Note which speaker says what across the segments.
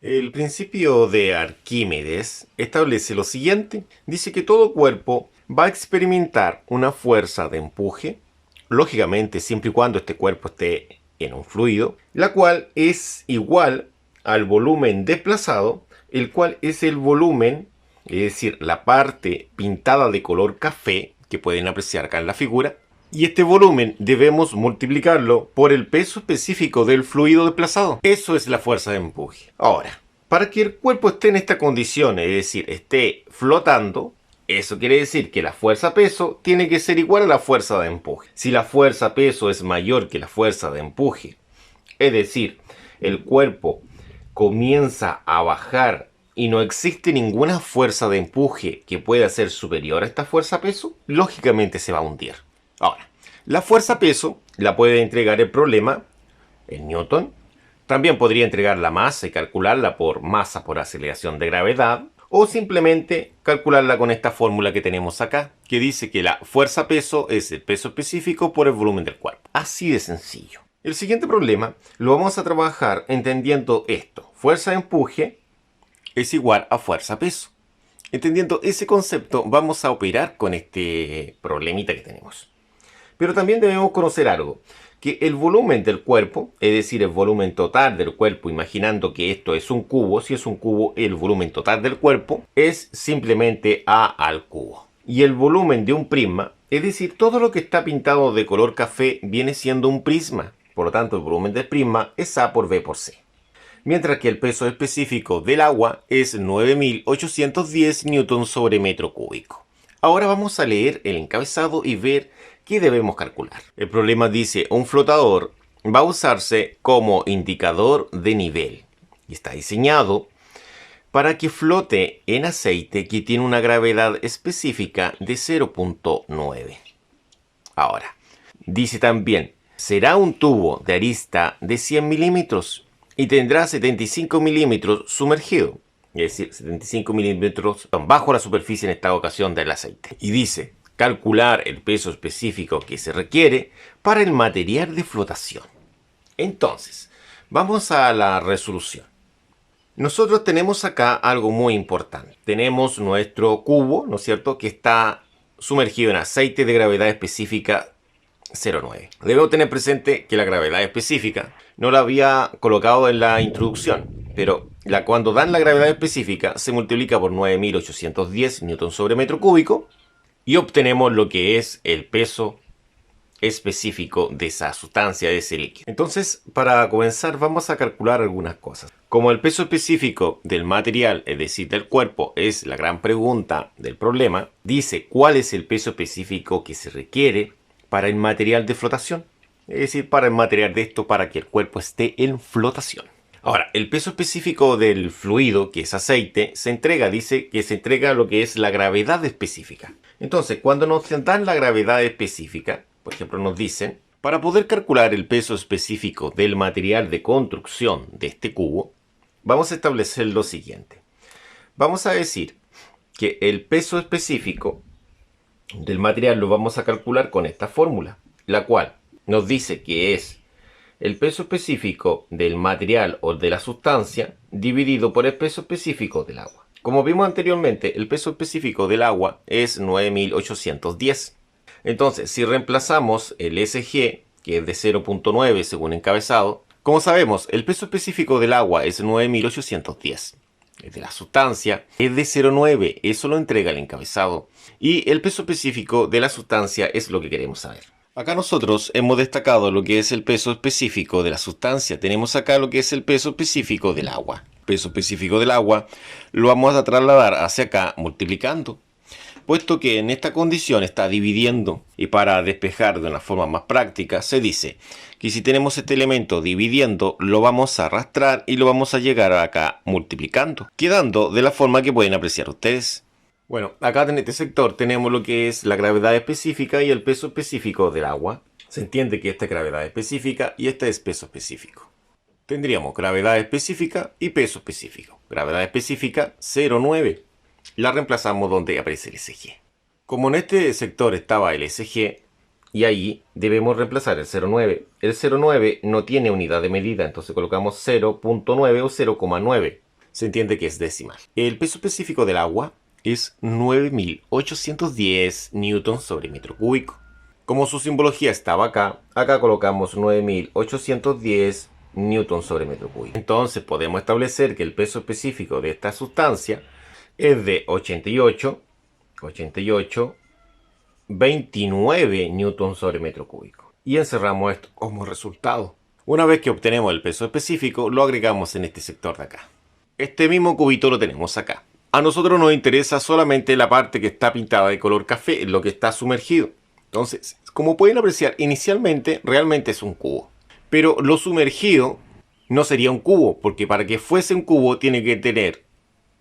Speaker 1: El principio de Arquímedes establece lo siguiente. Dice que todo cuerpo va a experimentar una fuerza de empuje, lógicamente siempre y cuando este cuerpo esté en un fluido, la cual es igual al volumen desplazado, el cual es el volumen, es decir, la parte pintada de color café, que pueden apreciar acá en la figura, y este volumen debemos multiplicarlo por el peso específico del fluido desplazado. Eso es la fuerza de empuje. Ahora, para que el cuerpo esté en esta condición, es decir, esté flotando, eso quiere decir que la fuerza-peso tiene que ser igual a la fuerza de empuje. Si la fuerza-peso es mayor que la fuerza de empuje, es decir, el cuerpo comienza a bajar y no existe ninguna fuerza de empuje que pueda ser superior a esta fuerza-peso, lógicamente se va a hundir. Ahora, la fuerza-peso la puede entregar el problema en Newton. También podría entregar la masa y calcularla por masa por aceleración de gravedad. O simplemente calcularla con esta fórmula que tenemos acá, que dice que la fuerza-peso es el peso específico por el volumen del cuerpo. Así de sencillo. El siguiente problema lo vamos a trabajar entendiendo esto. Fuerza de empuje es igual a fuerza-peso. Entendiendo ese concepto, vamos a operar con este problemita que tenemos. Pero también debemos conocer algo, que el volumen del cuerpo, es decir, el volumen total del cuerpo, imaginando que esto es un cubo, si es un cubo, el volumen total del cuerpo es simplemente A al cubo. Y el volumen de un prisma, es decir, todo lo que está pintado de color café viene siendo un prisma. Por lo tanto, el volumen del prisma es A por B por C. Mientras que el peso específico del agua es 9810 newton sobre metro cúbico. Ahora vamos a leer el encabezado y ver qué debemos calcular. El problema dice, un flotador va a usarse como indicador de nivel y está diseñado para que flote en aceite que tiene una gravedad específica de 0.9. Ahora, dice también, será un tubo de arista de 100 milímetros y tendrá 75 milímetros sumergido. Es decir, 75 milímetros bajo la superficie en esta ocasión del aceite. Y dice, calcular el peso específico que se requiere para el material de flotación. Entonces, vamos a la resolución. Nosotros tenemos acá algo muy importante. Tenemos nuestro cubo, ¿no es cierto?, que está sumergido en aceite de gravedad específica 0,9. Debemos tener presente que la gravedad específica no la había colocado en la introducción, pero cuando dan la gravedad específica se multiplica por 9810 newton sobre metro cúbico y obtenemos lo que es el peso específico de esa sustancia, de ese líquido. Entonces, para comenzar vamos a calcular algunas cosas. Como el peso específico del material, es decir, del cuerpo, es la gran pregunta del problema, dice cuál es el peso específico que se requiere para el material de flotación, es decir, para el material de esto, para que el cuerpo esté en flotación. Ahora, el peso específico del fluido, que es aceite, dice que se entrega lo que es la gravedad específica. Entonces, cuando nos dan la gravedad específica, por ejemplo, nos dicen, para poder calcular el peso específico del material de construcción de este cubo, vamos a establecer lo siguiente. Vamos a decir que el peso específico del material lo vamos a calcular con esta fórmula, la cual nos dice que es el peso específico del material o de la sustancia dividido por el peso específico del agua. Como vimos anteriormente, el peso específico del agua es 9810. Entonces, si reemplazamos el SG, que es de 0.9 según encabezado, como sabemos, el peso específico del agua es 9810. El de la sustancia es de 0,9, eso lo entrega el encabezado. Y el peso específico de la sustancia es lo que queremos saber. Acá nosotros hemos destacado lo que es el peso específico de la sustancia. Tenemos acá lo que es el peso específico del agua. El peso específico del agua lo vamos a trasladar hacia acá multiplicando, puesto que en esta condición está dividiendo. Y para despejar de una forma más práctica se dice que si tenemos este elemento dividiendo, lo vamos a arrastrar y lo vamos a llegar acá multiplicando, quedando de la forma que pueden apreciar ustedes. Bueno, acá en este sector tenemos lo que es la gravedad específica y el peso específico del agua. Se entiende que esta es gravedad específica y este es peso específico. Tendríamos gravedad específica y peso específico. Gravedad específica 0,9. La reemplazamos donde aparece el SG. Como en este sector estaba el SG, y ahí debemos reemplazar el 0,9. El 0,9 no tiene unidad de medida, entonces colocamos 0.9 o 0,9. se entiende que es decimal. El peso específico del agua es 9.810 newtons sobre metro cúbico. Como su simbología estaba acá, acá colocamos 9.810 newtons sobre metro cúbico. Entonces podemos establecer que el peso específico de esta sustancia es de 29 newtons sobre metro cúbico. Y encerramos esto como resultado. Una vez que obtenemos el peso específico, lo agregamos en este sector de acá. Este mismo cubito lo tenemos acá. A nosotros nos interesa solamente la parte que está pintada de color café, lo que está sumergido. Entonces, como pueden apreciar, inicialmente realmente es un cubo. Pero lo sumergido no sería un cubo, porque para que fuese un cubo tiene que tener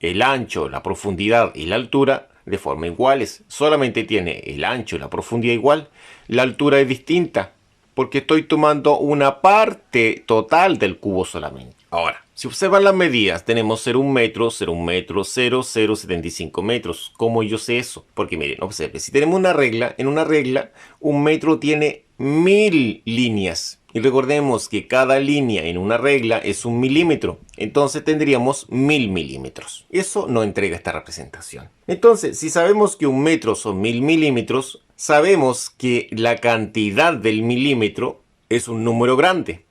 Speaker 1: el ancho, la profundidad y la altura de forma iguales. Solamente tiene el ancho y la profundidad igual. La altura es distinta, porque estoy tomando una parte total del cubo solamente. Ahora, si observan las medidas, tenemos 0,1 metro, 0,1 metro, 0,075 metros. ¿Cómo yo sé eso? Porque miren, observen, si tenemos una regla, en una regla, un metro tiene 1000 líneas. Y recordemos que cada línea en una regla es 1 milímetro. Entonces tendríamos 1000 milímetros. Eso nos entrega esta representación. Entonces, si sabemos que un metro son 1000 milímetros, sabemos que la cantidad del milímetro es un número grande.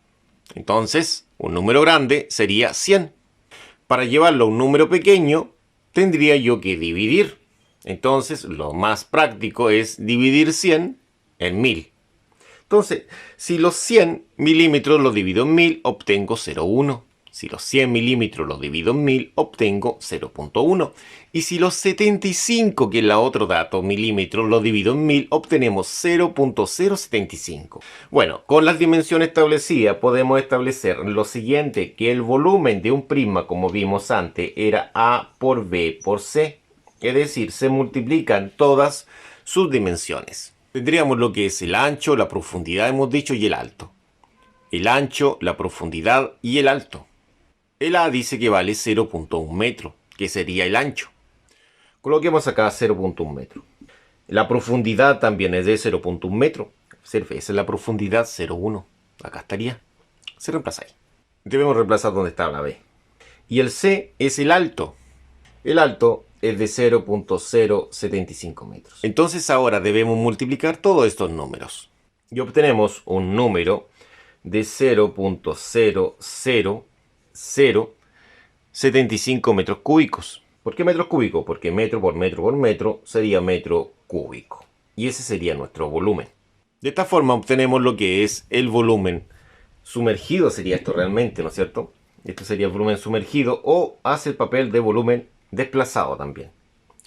Speaker 1: Entonces, un número grande sería 100. Para llevarlo a un número pequeño, tendría yo que dividir. Entonces, lo más práctico es dividir 100 en 1000. Entonces, si los 100 milímetros los divido en 1000, obtengo 0,1. Si los 100 milímetros los divido en 1000, obtengo 0,1. Y si los 75, que es la otro dato, milímetros, los divido en 1000, obtenemos 0,075. Bueno, con las dimensiones establecidas podemos establecer lo siguiente, que el volumen de un prisma, como vimos antes, era A por B por C. Es decir, se multiplican todas sus dimensiones. Tendríamos lo que es el ancho, la profundidad, hemos dicho, y el alto. El ancho, la profundidad y el alto. El A dice que vale 0,1 metro, que sería el ancho. Coloquemos acá 0,1 metro. La profundidad también es de 0,1 metro. Observe, esa es la profundidad 0,1. Acá estaría. Se reemplaza ahí. Debemos reemplazar donde está la B. Y el C es el alto. El alto es de 0,075 metros. Entonces ahora debemos multiplicar todos estos números. Y obtenemos un número de 0,00075 metros cúbicos. ¿Por qué metros cúbicos? Porque metro por metro sería metro cúbico. Y ese sería nuestro volumen. De esta forma obtenemos lo que es el volumen sumergido, sería esto realmente, ¿no es cierto? Esto sería el volumen sumergido o hace el papel de volumen desplazado también,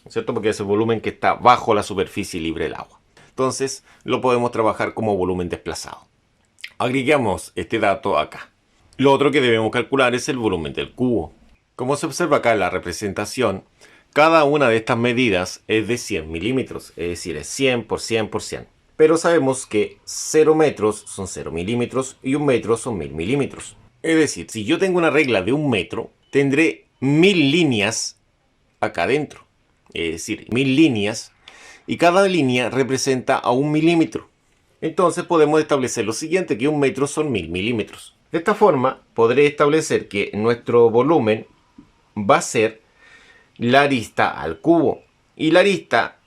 Speaker 1: ¿no es cierto? Porque es el volumen que está bajo la superficie libre del agua. Entonces lo podemos trabajar como volumen desplazado. Agregamos este dato acá. Lo otro que debemos calcular es el volumen del cubo. Como se observa acá en la representación, cada una de estas medidas es de 100 milímetros, es decir, es 100 por 100 por 100. Pero sabemos que 0 metros son 0 milímetros y 1 metro son 1000 milímetros. Es decir, si yo tengo una regla de 1 metro, tendré 1000 líneas acá adentro. Es decir, 1000 líneas y cada línea representa a 1 milímetro. Entonces podemos establecer lo siguiente, que 1 metro son 1000 milímetros. De esta forma podré establecer que nuestro volumen va a ser la arista al cubo. Y la arista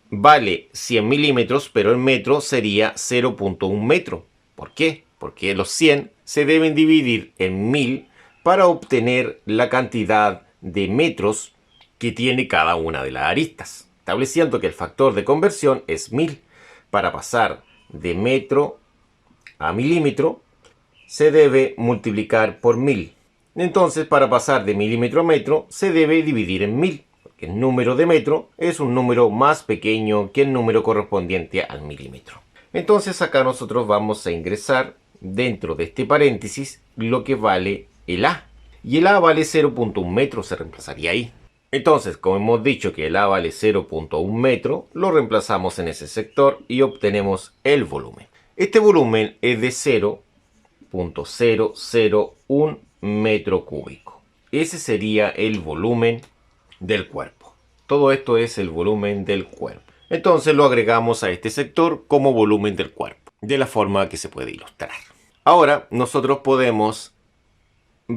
Speaker 1: vale 100 milímetros, pero el metro sería 0,1 metro. ¿Por qué? Porque los 100 se deben dividir en 1000 para obtener la cantidad de metros que tiene cada una de las aristas. Estableciendo que el factor de conversión es 1000. Para pasar de metro a milímetro se debe multiplicar por 1000. Entonces, para pasar de milímetro a metro se debe dividir en 1000, porque el número de metro es un número más pequeño que el número correspondiente al milímetro. Entonces acá nosotros vamos a ingresar dentro de este paréntesis lo que vale el A. Y el A vale 0,1 metro, se reemplazaría ahí. Entonces, como hemos dicho que el A vale 0,1 metro, lo reemplazamos en ese sector y obtenemos el volumen. Este volumen es de 0,001 metro cúbico. Ese sería el volumen del cuerpo. Todo esto es el volumen del cuerpo. Entonces lo agregamos a este sector como volumen del cuerpo, de la forma que se puede ilustrar. Ahora nosotros podemos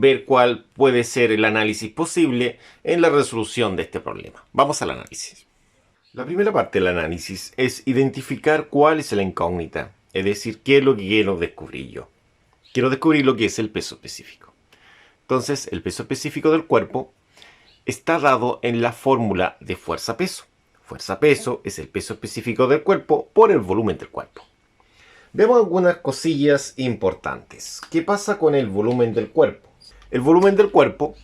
Speaker 1: ver cuál puede ser el análisis posible en la resolución de este problema. Vamos al análisis. La primera parte del análisis es identificar cuál es la incógnita, es decir, qué es lo que quiero descubrir yo. Quiero descubrir lo que es el peso específico. Entonces, el peso específico del cuerpo está dado en la fórmula de fuerza-peso. Fuerza-peso es el peso específico del cuerpo por el volumen del cuerpo. Vemos algunas cosillas importantes. ¿Qué pasa con el volumen del cuerpo? El volumen del cuerpo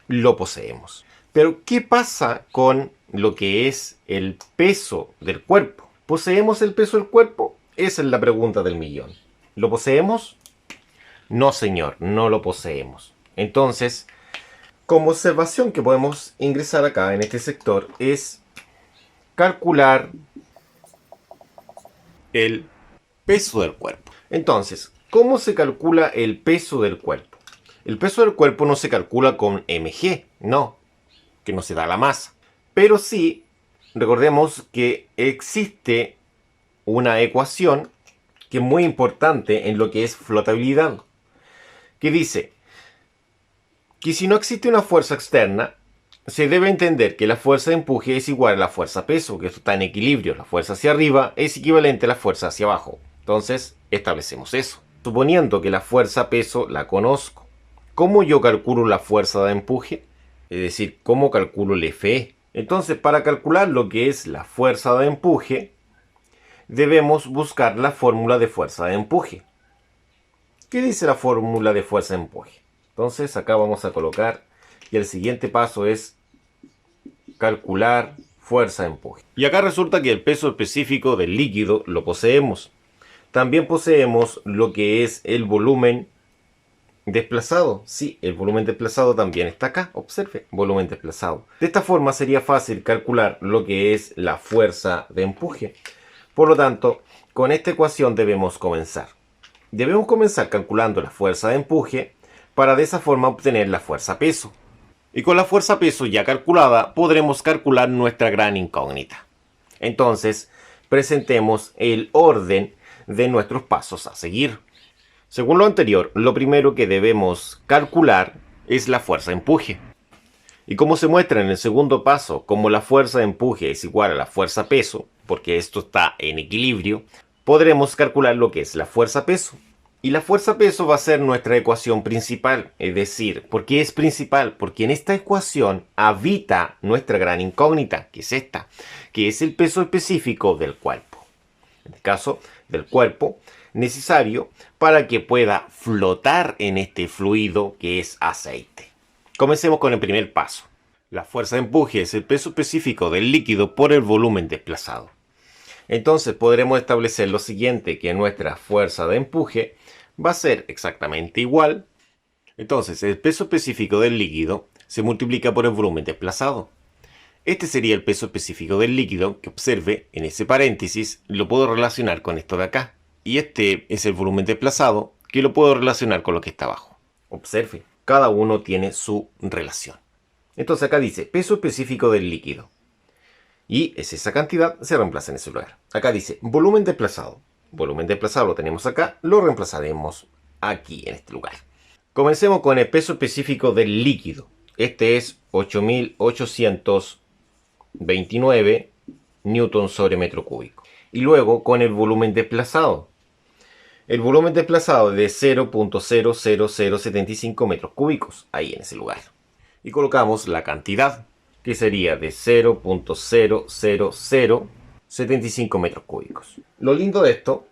Speaker 1: lo poseemos. Pero ¿qué pasa con lo que es el peso del cuerpo? ¿Poseemos el peso del cuerpo? Esa es la pregunta del millón. ¿Lo poseemos? No, señor, no lo poseemos. Entonces, como observación que podemos ingresar acá en este sector es calcular el peso del cuerpo. Entonces, ¿cómo se calcula el peso del cuerpo? El peso del cuerpo no se calcula con mg, no, que no se da la masa. Pero sí, recordemos que existe una ecuación que es muy importante en lo que es flotabilidad, que dice que si no existe una fuerza externa, se debe entender que la fuerza de empuje es igual a la fuerza peso, que esto está en equilibrio. La fuerza hacia arriba es equivalente a la fuerza hacia abajo. Entonces, establecemos eso. Suponiendo que la fuerza peso la conozco, ¿cómo yo calculo la fuerza de empuje? Es decir, ¿cómo calculo el Fe? Entonces, para calcular lo que es la fuerza de empuje, debemos buscar la fórmula de fuerza de empuje. ¿Qué dice la fórmula de fuerza de empuje? Entonces, acá vamos a colocar, y el siguiente paso es calcular fuerza de empuje. Y acá resulta que el peso específico del líquido lo poseemos. También poseemos lo que es el volumen desplazado. Sí, el volumen desplazado también está acá. Observe, volumen desplazado. De esta forma sería fácil calcular lo que es la fuerza de empuje. Por lo tanto, con esta ecuación debemos comenzar. Debemos comenzar calculando la fuerza de empuje para de esa forma obtener la fuerza peso. Y con la fuerza peso ya calculada podremos calcular nuestra gran incógnita. Entonces, presentemos el orden de nuestros pasos a seguir. Según lo anterior, lo primero que debemos calcular es la fuerza de empuje. Y como se muestra en el segundo paso, como la fuerza de empuje es igual a la fuerza peso, porque esto está en equilibrio, podremos calcular lo que es la fuerza peso. Y la fuerza peso va a ser nuestra ecuación principal. Es decir, ¿por qué es principal? Porque en esta ecuación habita nuestra gran incógnita, que es esta, que es el peso específico del cuerpo. En el caso del cuerpo, necesario para que pueda flotar en este fluido que es aceite. Comencemos con el primer paso. La fuerza de empuje es el peso específico del líquido por el volumen desplazado. Entonces podremos establecer lo siguiente, que nuestra fuerza de empuje va a ser exactamente igual. Entonces el peso específico del líquido se multiplica por el volumen desplazado. Este sería el peso específico del líquido, que observe en ese paréntesis lo puedo relacionar con esto de acá. Y este es el volumen desplazado, que lo puedo relacionar con lo que está abajo. Observe, cada uno tiene su relación. Entonces acá dice peso específico del líquido. Y es esa cantidad, se reemplaza en ese lugar. Acá dice volumen desplazado. Volumen desplazado lo tenemos acá, lo reemplazaremos aquí en este lugar. Comencemos con el peso específico del líquido. Este es 8.829 newton sobre metro cúbico. Y luego con el volumen desplazado. El volumen desplazado es de 0.00075 metros cúbicos, ahí en ese lugar. Y colocamos la cantidad, que sería de 0.00075 metros cúbicos. Lo lindo de esto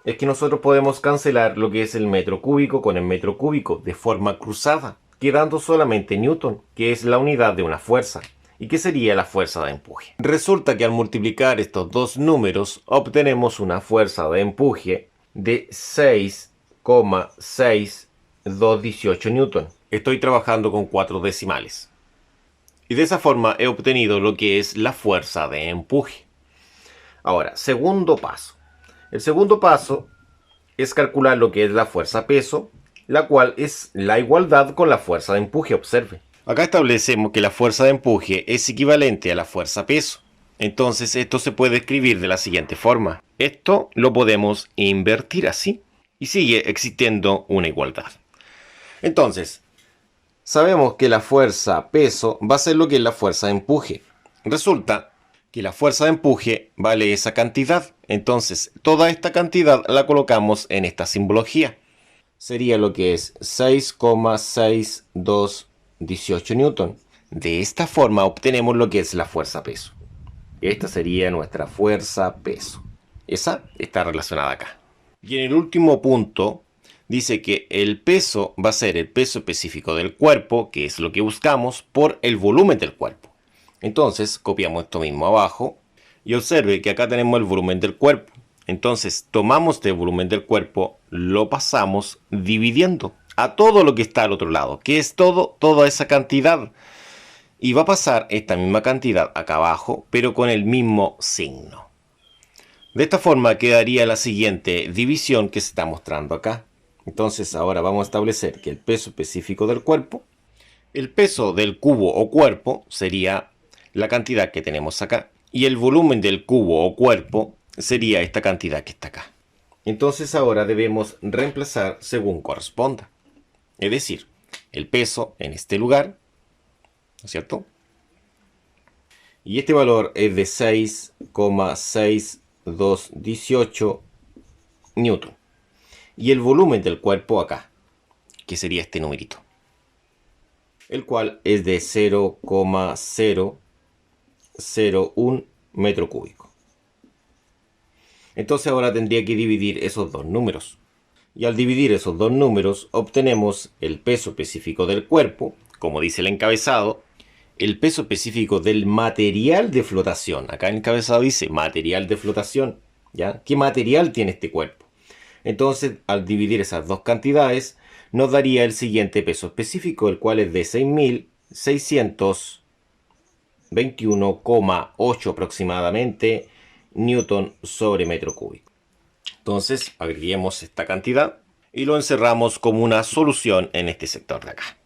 Speaker 1: es que nosotros podemos cancelar lo que es el metro cúbico con el metro cúbico de forma cruzada, quedando solamente newton, que es la unidad de una fuerza, y que sería la fuerza de empuje. Resulta que al multiplicar estos dos números obtenemos una fuerza de empuje de 6,6218 newton. Estoy trabajando con 4 decimales. Y de esa forma he obtenido lo que es la fuerza de empuje. Ahora, segundo paso. El segundo paso es calcular lo que es la fuerza peso, la cual es la igualdad con la fuerza de empuje, observe. Acá establecemos que la fuerza de empuje es equivalente a la fuerza peso. Entonces esto se puede escribir de la siguiente forma. Esto lo podemos invertir así y sigue existiendo una igualdad. Entonces, sabemos que la fuerza peso va a ser lo que es la fuerza de empuje. Resulta que la fuerza de empuje vale esa cantidad. Entonces, toda esta cantidad la colocamos en esta simbología. Sería lo que es 6,6218 newton. De esta forma obtenemos lo que es la fuerza peso. Esta sería nuestra fuerza peso. Esa está relacionada acá. Y en el último punto dice que el peso va a ser el peso específico del cuerpo, que es lo que buscamos, por el volumen del cuerpo. Entonces copiamos esto mismo abajo y observe que acá tenemos el volumen del cuerpo. Entonces tomamos este volumen del cuerpo, lo pasamos dividiendo a todo lo que está al otro lado, que es toda esa cantidad. Y va a pasar esta misma cantidad acá abajo, pero con el mismo signo. De esta forma quedaría la siguiente división que se está mostrando acá. Entonces ahora vamos a establecer que el peso específico del cuerpo, el peso del cubo o cuerpo sería la cantidad que tenemos acá. Y el volumen del cubo o cuerpo sería esta cantidad que está acá. Entonces ahora debemos reemplazar según corresponda. Es decir, el peso en este lugar, ¿no es cierto? Y este valor es de 6,6218 newton. Y el volumen del cuerpo acá, que sería este numerito, el cual es de 0,001 metro cúbico. Entonces ahora tendría que dividir esos dos números. Y al dividir esos dos números obtenemos el peso específico del cuerpo, como dice el encabezado, el peso específico del material de flotación. Acá el encabezado dice material de flotación. ¿Ya? ¿Qué material tiene este cuerpo? Entonces, al dividir esas dos cantidades, nos daría el siguiente peso específico, el cual es de 6.621,8 aproximadamente newton sobre metro cúbico. Entonces, agreguemos esta cantidad y lo encerramos como una solución en este sector de acá.